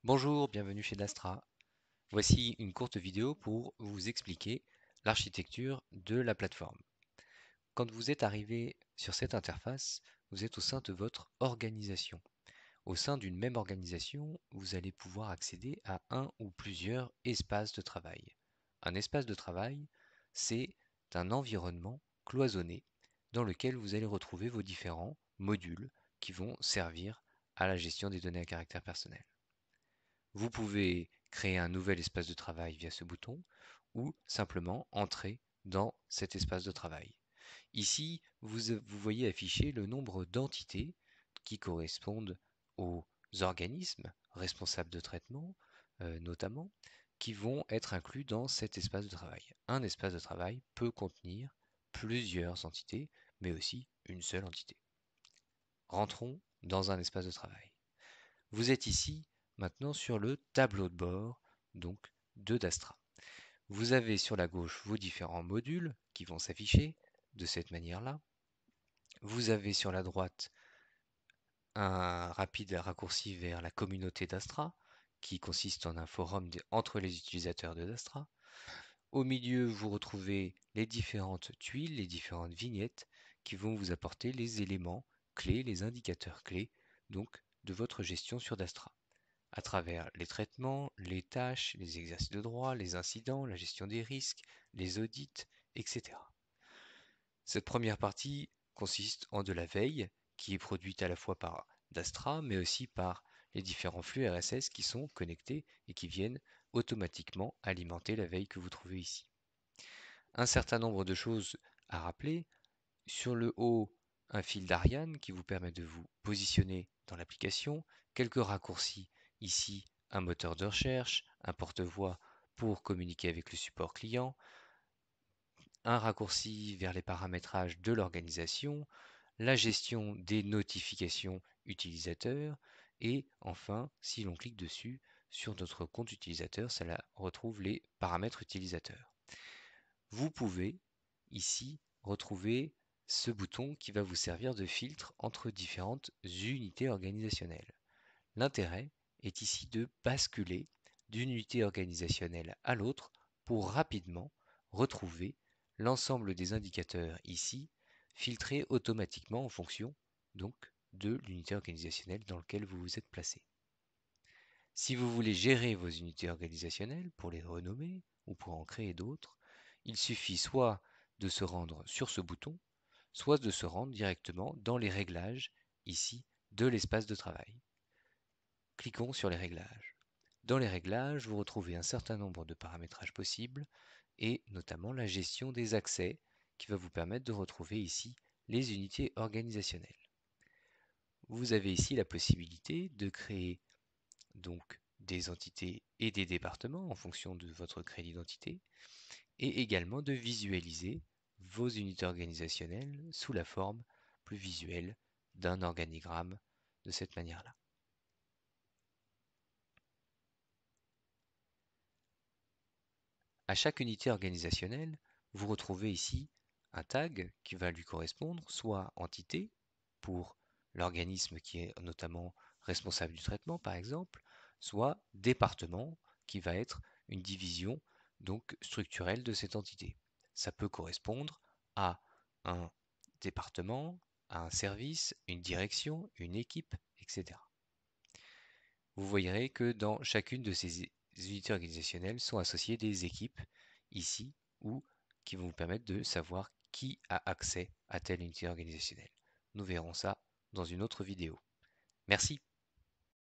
Bonjour, bienvenue chez Dastra. Voici une courte vidéo pour vous expliquer l'architecture de la plateforme. Quand vous êtes arrivé sur cette interface, vous êtes au sein de votre organisation. Au sein d'une même organisation, vous allez pouvoir accéder à un ou plusieurs espaces de travail. Un espace de travail, c'est un environnement cloisonné dans lequel vous allez retrouver vos différents modules qui vont servir à la gestion des données à caractère personnel. Vous pouvez créer un nouvel espace de travail via ce bouton ou simplement entrer dans cet espace de travail. Ici, vous voyez afficher le nombre d'entités qui correspondent aux organismes responsables de traitement, notamment, qui vont être inclus dans cet espace de travail. Un espace de travail peut contenir plusieurs entités, mais aussi une seule entité. Rentrons dans un espace de travail. Vous êtes ici maintenant sur le tableau de bord donc de Dastra. Vous avez sur la gauche vos différents modules qui vont s'afficher de cette manière-là. Vous avez sur la droite un rapide raccourci vers la communauté d'Astra qui consiste en un forum entre les utilisateurs de Dastra. Au milieu, vous retrouvez les différentes tuiles, les différentes vignettes qui vont vous apporter les éléments clés, les indicateurs clés donc de votre gestion sur Dastra, à travers les traitements, les tâches, les exercices de droit, les incidents, la gestion des risques, les audits, etc. Cette première partie consiste en de la veille qui est produite à la fois par Dastra mais aussi par les différents flux RSS qui sont connectés et qui viennent automatiquement alimenter la veille que vous trouvez ici. Un certain nombre de choses à rappeler. Sur le haut, un fil d'Ariane qui vous permet de vous positionner dans l'application, quelques raccourcis ici, un moteur de recherche, un porte-voix pour communiquer avec le support client, un raccourci vers les paramétrages de l'organisation, la gestion des notifications utilisateurs et enfin, si l'on clique dessus, sur notre compte utilisateur, cela retrouve les paramètres utilisateurs. Vous pouvez ici retrouver ce bouton qui va vous servir de filtre entre différentes unités organisationnelles. L'intérêt est ici de basculer d'une unité organisationnelle à l'autre pour rapidement retrouver l'ensemble des indicateurs ici filtrés automatiquement en fonction donc de l'unité organisationnelle dans laquelle vous vous êtes placé. Si vous voulez gérer vos unités organisationnelles pour les renommer ou pour en créer d'autres, il suffit soit de se rendre sur ce bouton, soit de se rendre directement dans les réglages ici de l'espace de travail. Cliquons sur les réglages. Dans les réglages, vous retrouvez un certain nombre de paramétrages possibles et notamment la gestion des accès qui va vous permettre de retrouver ici les unités organisationnelles. Vous avez ici la possibilité de créer donc des entités et des départements en fonction de votre crédit d'identité et également de visualiser vos unités organisationnelles sous la forme plus visuelle d'un organigramme de cette manière-là. À chaque unité organisationnelle, vous retrouvez ici un tag qui va lui correspondre, soit entité pour l'organisme qui est notamment responsable du traitement par exemple, soit département qui va être une division donc structurelle de cette entité. Ça peut correspondre à un département, à un service, une direction, une équipe, etc. Vous verrez que dans chacune de ces unités organisationnelles sont associées des équipes ici ou qui vont vous permettre de savoir qui a accès à telle unité organisationnelle. Nous verrons ça dans une autre vidéo. Merci.